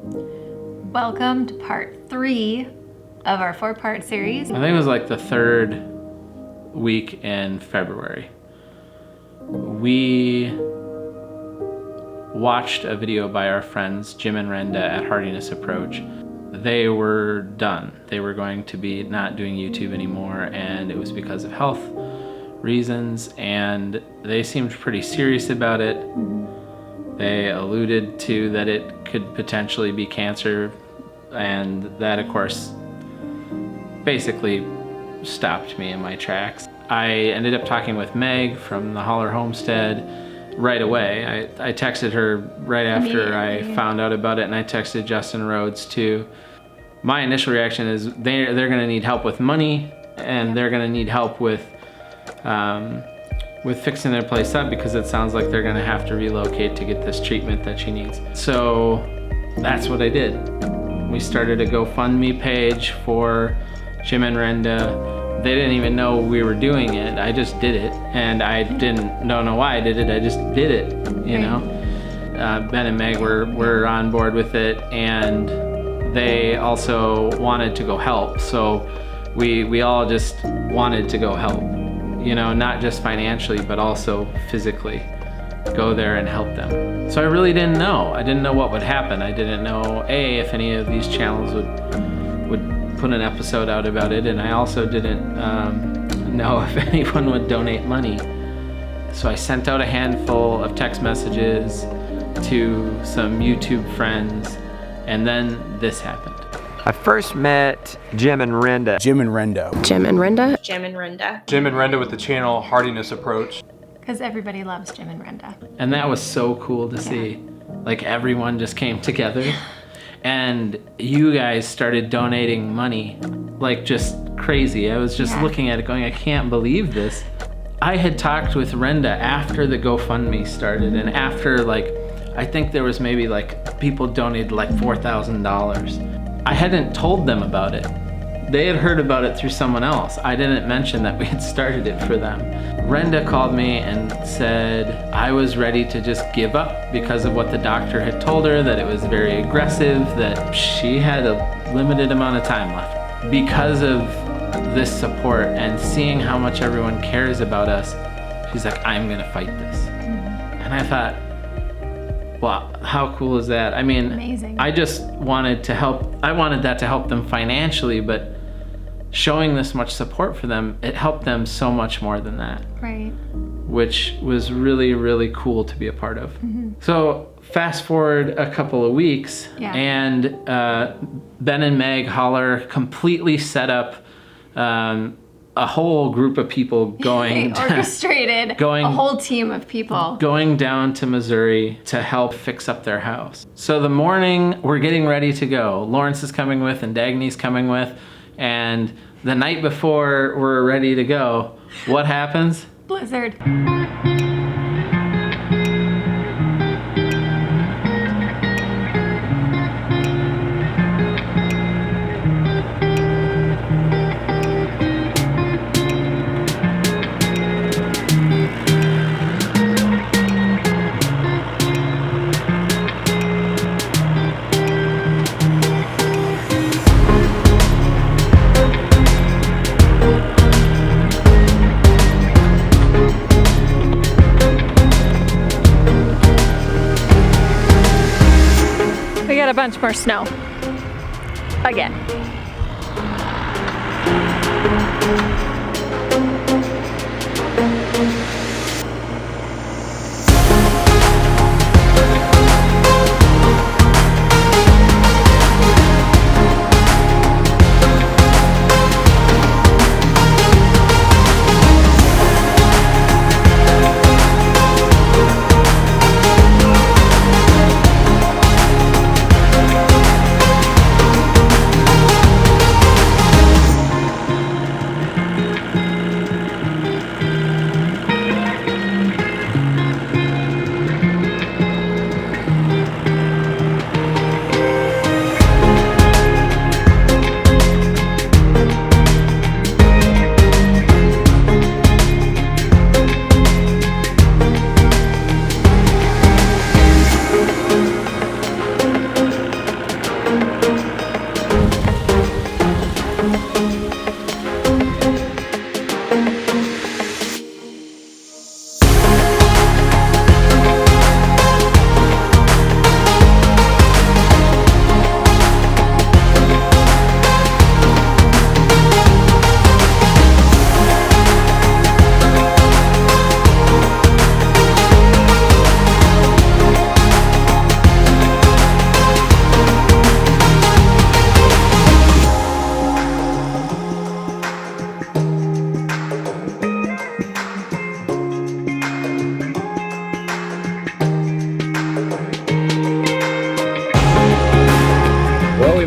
Welcome to part 3 of our 4-part series. I think it was like the third week in February. We watched a video by our friends Jim and Rhenda at Hardiness Approach. They were done. They were going to be not doing YouTube anymore, and it was because of health reasons, and they seemed pretty serious about it. They alluded to that it could potentially be cancer, and that, of course, basically stopped me in my tracks. I ended up talking with Meg from the Holler Homestead right away. I texted her right after I found out about it, and I texted Justin Rhodes too. My initial reaction is they're going to need help with money, and they're going to need help with fixing their place up, because it sounds like they're going to have to relocate to get this treatment that she needs. So that's what I did. We started a GoFundMe page for Jim and Rhenda. They didn't even know we were doing it. I just did it, and I don't know why I did it. I just did it, you know. Ben and Meg were on board with it, and they also wanted to go help. So we all just wanted to go help, you know, not just financially, but also physically go there and help them. So I really didn't know. I didn't know what would happen. I didn't know, if any of these channels would put an episode out about it, and I also didn't know if anyone would donate money. So I sent out a handful of text messages to some YouTube friends, and then this happened. I first met Jim and Rhenda. Jim and Rhenda. Jim and Rhenda. Jim and Rhenda. Jim and Rhenda with the channel Hardiness Approach. Because everybody loves Jim and Rhenda. And that was so cool to see. Like, everyone just came together, and you guys started donating money like just crazy. I was just looking at it going, I can't believe this. I had talked with Rhenda after the GoFundMe started, and after, like, I think there was maybe like people donated like $4,000. I hadn't told them about it. They had heard about it through someone else. I didn't mention that we had started it for them. Rhenda called me and said I was ready to just give up because of what the doctor had told her, that it was very aggressive, that she had a limited amount of time left. Because of this support and seeing how much everyone cares about us, she's like, I'm gonna fight this. And I thought, wow, how cool is that? I mean, amazing. I just wanted to help. I wanted that to help them financially, but showing this much support for them, it helped them so much more than that. Right. Which was really, really cool to be a part of. So fast forward a couple of weeks, and Ben and Meg Holler completely set up a whole group of people going orchestrated a whole team of people going down to Missouri to help fix up their house. So the morning we're getting ready to go, Lawrence is coming with and Dagny's coming with, and the night before we're ready to go, what happens? Blizzard. We got a bunch more snow. Again.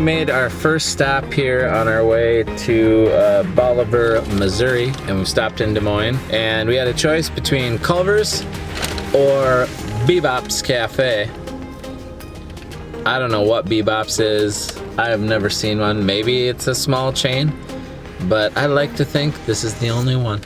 we made our first stop here on our way to Bolivar, Missouri, and we stopped in Des Moines. And we had a choice between Culver's or Bebop's Cafe. I don't know what Bebop's is. I have never seen one. Maybe it's a small chain, but I like to think this is the only one.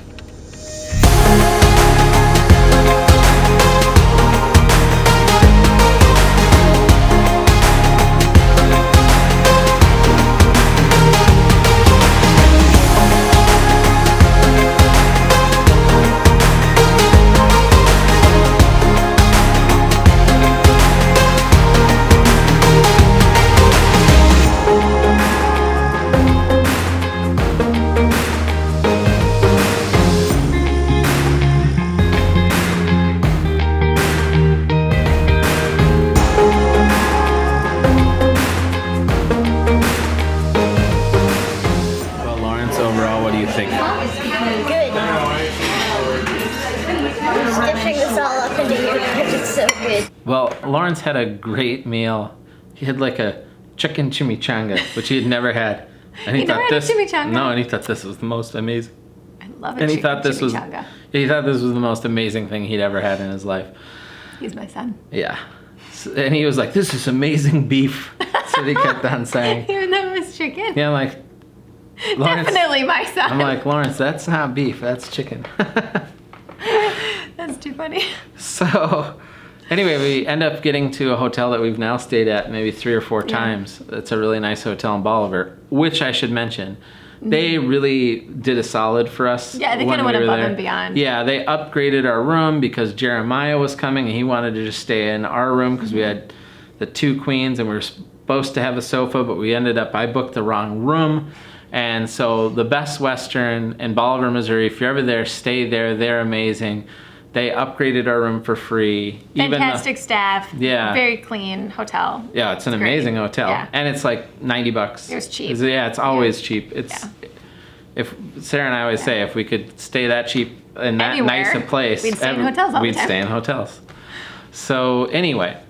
Well, Lawrence had a great meal. He had like a chicken chimichanga, which he had never had. And he never had a chimichanga? No, and he thought this was the most amazing. I love And he thought this chimichanga. he thought this was the most amazing thing he'd ever had in his life. He's my son. Yeah. And he was like, "This is amazing beef." That's what he kept on saying. Even though it was chicken. Yeah, I'm like, Lawrence, definitely my son. I'm like, Lawrence, that's not beef, that's chicken. That's too funny. So, anyway, we end up getting to a hotel that we've now stayed at maybe 3 or 4 times. It's a really nice hotel in Bolivar, which I should mention. They really did a solid for us. Yeah, they kind of went above and beyond. Yeah, they upgraded our room because Jeremiah was coming and he wanted to just stay in our room because we had the 2 queens and we were supposed to have a sofa, but I booked the wrong room. And so the Best Western in Bolivar, Missouri, if you're ever there, stay there. They're amazing. They upgraded our room for free. Fantastic staff. Yeah. Very clean hotel. Yeah, it's an amazing hotel. Yeah. And it's like $90. It was cheap. Yeah, it's always cheap. It's if Sarah and I always say if we could stay that cheap in that nice a place, we'd stay in hotels all the time. We'd stay in hotels. So anyway,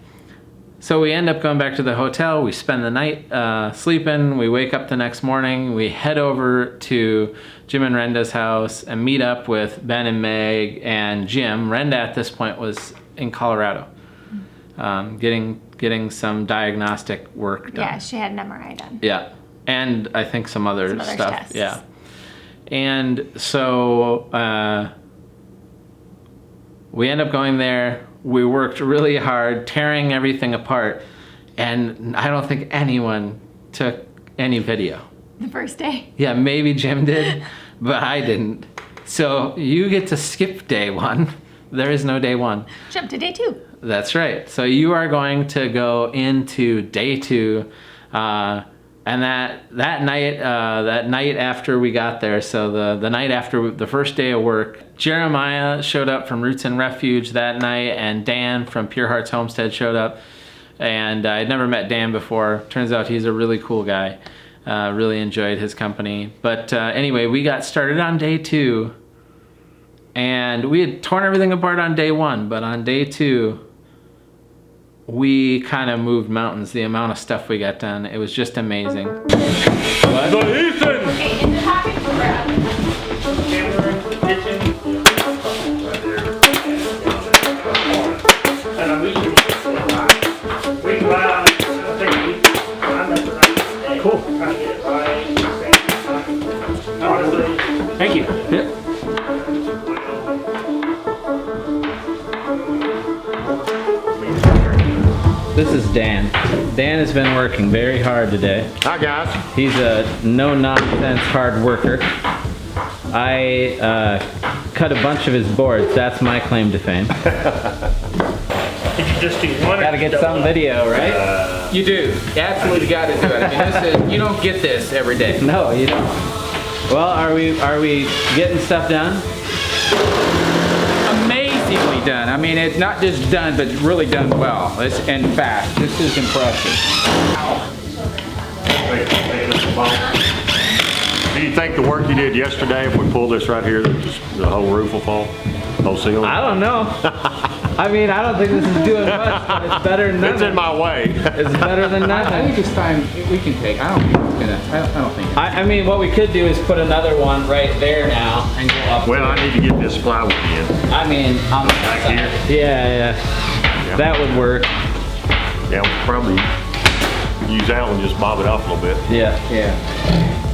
so we end up going back to the hotel. We spend the night sleeping. We wake up the next morning. We head over to Jim and Rhenda's house and meet up with Ben and Meg and Jim. Rhenda at this point was in Colorado, getting some diagnostic work done. Yeah, she had an MRI done. Yeah, and I think some other stuff. Tests. Yeah, and so we end up going there. We worked really hard, tearing everything apart, and I don't think anyone took any video. The first day? Yeah, maybe Jim did, but I didn't. So you get to skip day 1. There is no day 1. Jump to day 2. That's right. So you are going to go into day 2, and that night after we got there, so the night after the first day of work, Jeremiah showed up from Roots and Refuge that night, and Dan from Pure Hearts Homestead showed up. And I'd never met Dan before. Turns out he's a really cool guy. Really enjoyed his company. But anyway, we got started on day 2, and we had torn everything apart on day 1, but on day 2, we kind of moved mountains. The amount of stuff we got done, it was just amazing. What? Ethan! Okay, in the pocket for grab. Cool. Thank you. Yeah. This is Dan. Dan has been working very hard today. Hi, guys. He's a no-nonsense hard worker. I cut a bunch of his boards. That's my claim to fame. Did you just do one? Gotta get some video, right? You do. You absolutely got to do it. I mean, this is, you don't get this every day. No, you don't. Well, are we getting stuff done? Amazingly done. I mean, it's not just done, but really done well. And fast. This is impressive. Do you think the work you did yesterday, if we pull this right here, the whole roof will fall? The whole ceiling? I don't know. I mean, I don't think this is doing much, but it's better than nothing. It's in my way. It's better than I nothing. think it's time we can take. I don't think it's gonna. I don't think. I mean, what we could do is put another one right there now and go up. Well, I need to get this plywood in. I mean, on the Back side. here? Yeah. That would work. Yeah, we'll probably use that one, just bob it off a little bit. Yeah.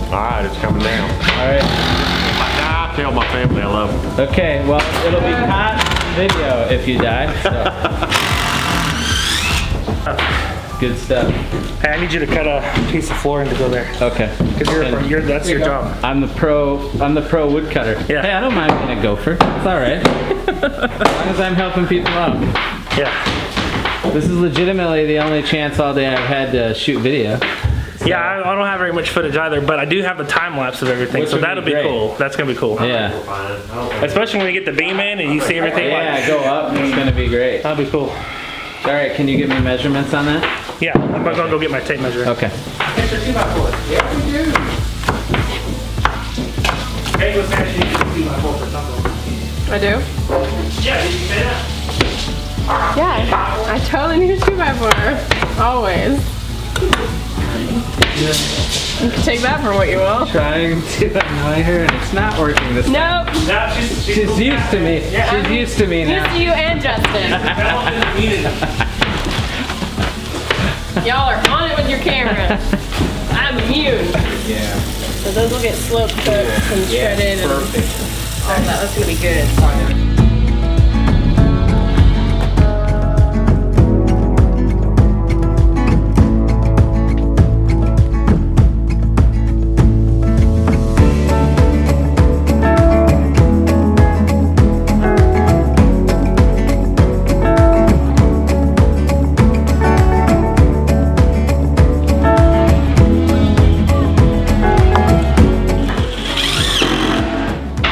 All right, it's coming down. All right. If I die, I tell my family I love them. Okay. Well, it'll be caught on video if you die. So. Good stuff. Hey, I need you to cut a piece of flooring to go there. Okay. Because that's your job. I'm the pro woodcutter. Yeah. Hey, I don't mind being a gopher. It's all right. As long as I'm helping people out. Yeah. This is legitimately the only chance all day I've had to shoot video. So. Yeah, I don't have very much footage either, but I do have the time lapse of everything, Which so would be that'll be great. cool. That's gonna be cool. Yeah. Especially when we get the beam in and you see everything. Yeah, go up. It's gonna be great. That'll be cool. All right, can you give me measurements on that? Yeah, I'm gonna go get my tape measure. Okay. Yeah, we do. Hey, what's actually 2x4 for something? I do? Yeah, did you say that? Yeah, I totally need a 2x4. Always. You can take that for what you will. Trying to annoy her and it's not working this time. Nope. No, she's She's used to me. Yeah. She's used to me Used now. to you and Justin. Y'all are on it with your camera. I'm immune. Yeah. So those will get slope cooked and shredded and all that. That's gonna be good.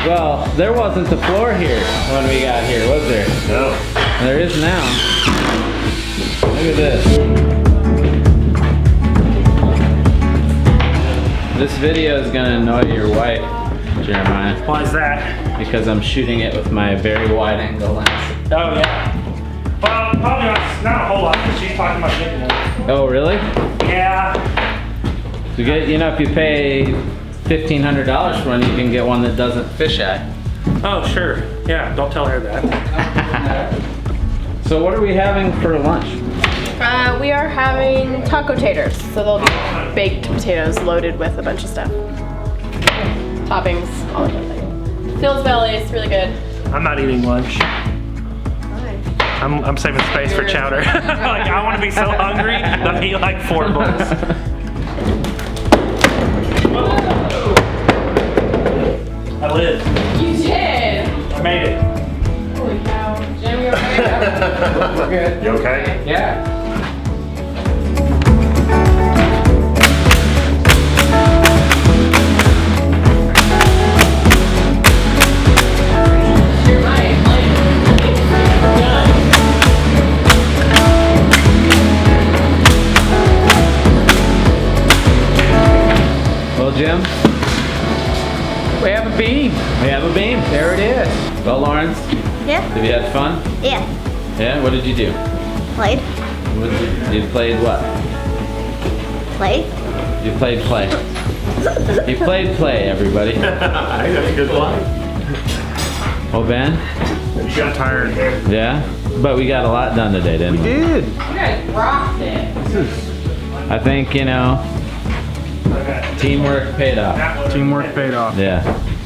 Well, there wasn't the floor here when we got here, was there? No. There is now. Look at this. This video is gonna annoy your wife, Jeremiah, Why is that? because I'm shooting it with my very wide angle lens. Oh, yeah. Well, probably not a whole lot, but she's talking about getting one. Oh, really? Yeah. So if you pay $1,500 for one, you can get one that doesn't fisheye. Oh, sure. Yeah, don't tell her that. So what are we having for lunch? We are having taco taters. So they'll be baked potatoes loaded with a bunch of stuff. Toppings, all of that. Fills belly, it's really good. I'm not eating lunch. I'm saving space for chowder. Like, I want to be so hungry that I'll eat like 4 bowls. I lived. You did! I made it. Holy cow. Jim, you're okay? We're good. You okay? Yeah. You're right. Well, Jim, We have a beam. we have a beam. There it is. Well, Lawrence, Yeah, have you had fun? yeah. Yeah, what did you do? Played. You played what? Played. You played play. You played play, everybody. I got a good line. Oh, Ben? You got tired. Yeah? But we got a lot done today, didn't we? Dude. You guys rocked it. I think, teamwork paid off. Teamwork paid off. Yeah.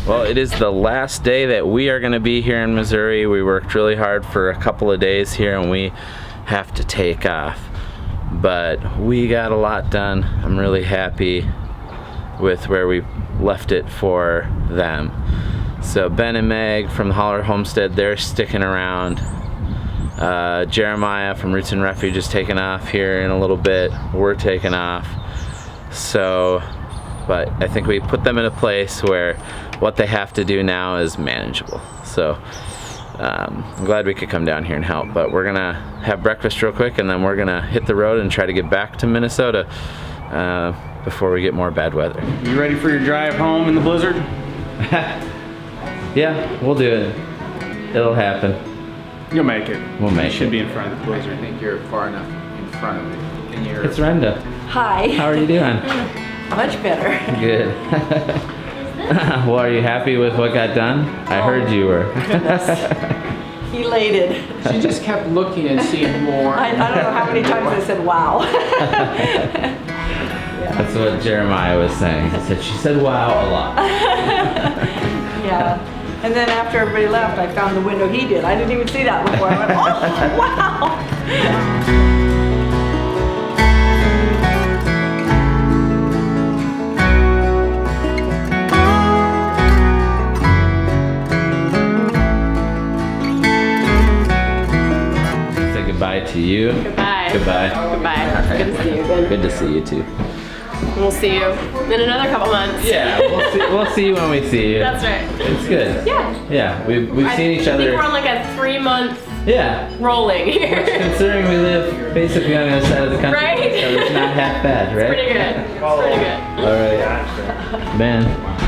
Well, it is the last day that we are going to be here in Missouri. We worked really hard for a couple of days here and we have to take off. But we got a lot done. I'm really happy with where we left it for them. So Ben and Meg from the Holler Homestead, they're sticking around. Jeremiah from Roots and Refuge is taking off here in a little bit. We're taking off. So, but I think we put them in a place where what they have to do now is manageable. So I'm glad we could come down here and help. But we're gonna have breakfast real quick and then we're gonna hit the road and try to get back to Minnesota before we get more bad weather. You ready for your drive home in the blizzard? Yeah, we'll do it. It'll happen. You'll make it. We'll make Should it. be in front of the closer. I think you're far enough in front of me. And you're... It's Rhenda. Hi. How are you doing? Much better. Good. Well, are you happy with what got done? I heard you were. Elated. She just kept looking and seeing more. I don't know how many times I said wow. That's what Jeremiah was saying. He said, she said wow a lot. Yeah. And then after everybody left, I found the window he did. I didn't even see that before. I went, oh, wow. Say goodbye to you. Goodbye. Goodbye. Goodbye. Good to see you again. Good to see you too. We'll see you in another couple months. Yeah, we'll see you when we see you. That's right. It's good. Yeah. Yeah, we've seen each I think other. we're on like a 3-month Yeah. rolling here. Considering we live basically on the other side of the country, Right? so it's not half bad, right? Pretty good. It's pretty good. All right, Ben.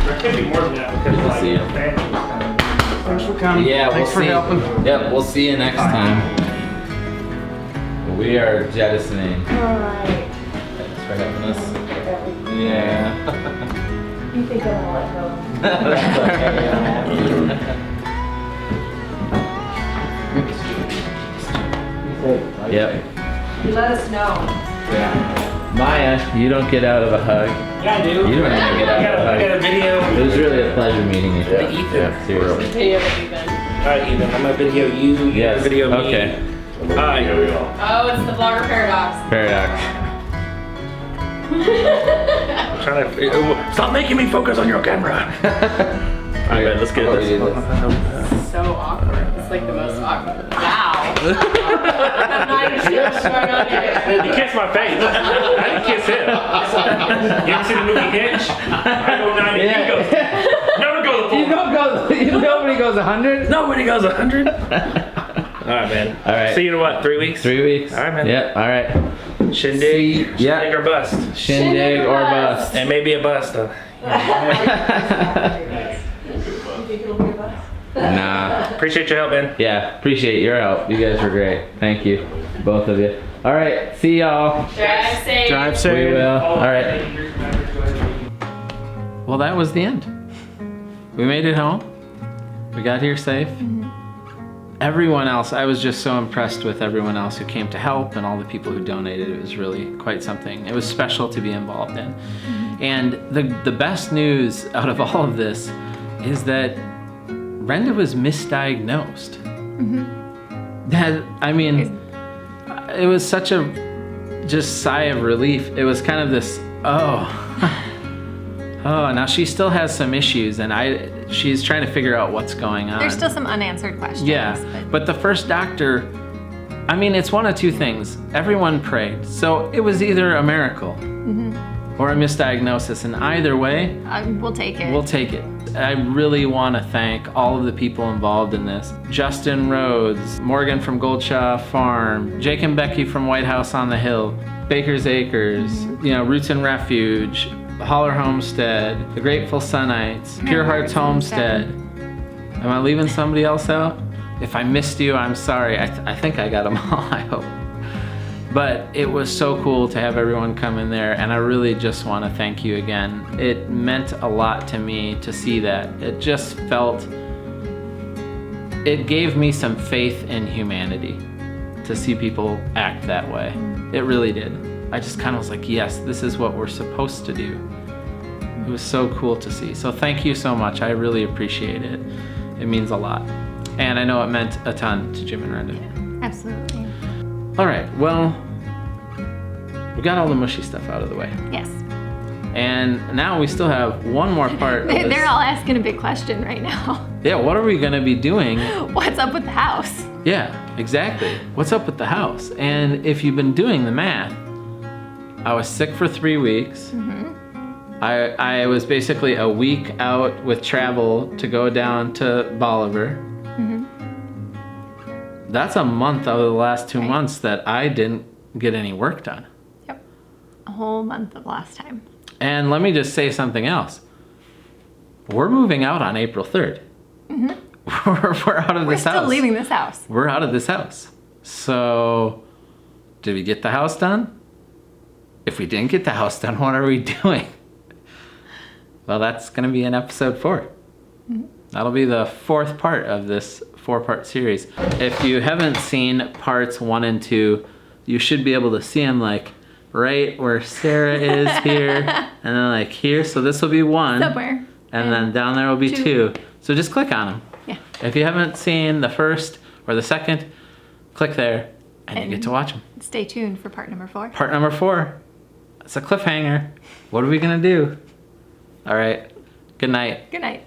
There could be more than that because Good to see you. Thanks for coming. Yeah, Thanks for helping. Yep, we'll see you next time. We are jettisoning. All right. Thanks for having us. Yeah. You think I'm gonna let go? That's okay, you don't have to. Yep. You let us know. Maya, you don't get out of a hug. Yeah, I do. You don't even get out of a I hug. got a video. It was really a pleasure meeting you. Ethan. Seriously. Video with you, Ben. Alright, Ethan, I'm gonna video you. You Yes. video me. Okay. Alright, here we go. Oh, it's the vlogger paradox. Paradox. I'm trying to. Stop making me focus on your camera. Alright, let's get this. So awkward. It's like the most awkward. Wow. I'm not even sure what's going on here. You kissed my face. I didn't kiss him. You ever seen the movie Hitch? I go 90, he goes. Never go the full. Nobody goes 100? Nobody goes 100. Alright, man. All right. See you in what, 3 weeks? 3 weeks. All right, man. Yep, all right. Shindig. Yeah. Shindig or bust. Shindig or bust. And maybe a bust. Nah. Appreciate your help, man. Yeah, appreciate your help. You guys were great. Thank you, both of you. All right, see y'all. Drive safe. Drive We safe. will. All right. Well, that was the end. We made it home. We got here safe. Everyone else, I was just so impressed with everyone else who came to help and all the people who donated. It was really quite something. It was special to be involved in. And the best news out of all of this is that Rhenda was misdiagnosed. That, I mean, it was such a just sigh of relief. It was kind of this, oh, now she still has some issues and she's trying to figure out what's going on. There's still some unanswered questions. Yeah, but the first doctor, I mean, it's one of two things. Everyone prayed. So it was either a miracle or a misdiagnosis. And either way, we'll take it. we'll take it. I really want to thank all of the people involved in this. Justin Rhodes, Morgan from Goldshaw Farm, Jake and Becky from White House on the Hill, Baker's Acres, Roots and Refuge, Holler Homestead, the Grateful Sunites, Pure Hearts Homestead. Am I leaving somebody else out? If I missed you, I'm sorry. I think I got them all, I hope. But it was so cool to have everyone come in there, and I really just want to thank you again. It meant a lot to me to see that. It just felt, it gave me some faith in humanity to see people act that way. It really did. I just kind of was like, yes, this is what we're supposed to do. It was so cool to see. So thank you so much. I really appreciate it. It means a lot. And I know it meant a ton to Jim and Rhenda. Absolutely. All right, well, we got all the mushy stuff out of the way. Yes. And now we still have one more part of this. They're all asking a big question right now. Yeah, what are we gonna be doing? What's up with the house? Yeah, exactly. What's up with the house? And if you've been doing the math, I was sick for 3 weeks. I was basically a week out with travel to go down to Bolivar. That's a month out of the last 2 months that I didn't get any work done. Yep. A whole month of last time. And let me just say something else. We're moving out on April 3rd. we're out of We're this still house. leaving this house. We're out of this house. So, did we get the house done? If we didn't get the house done, what are we doing? Well, that's going to be in episode 4. That'll be the 4th part of this 4-part series. If you haven't seen parts 1 and 2, you should be able to see them like right where Sarah is here, and then like here. So this will be 1. Somewhere. And then down there will be 2. So just click on them. Yeah. If you haven't seen the 1st or the 2nd, click there and you get to watch them. Stay tuned for part number 4. Part number 4. It's a cliffhanger. What are we going to do? All right. Good night. Good night.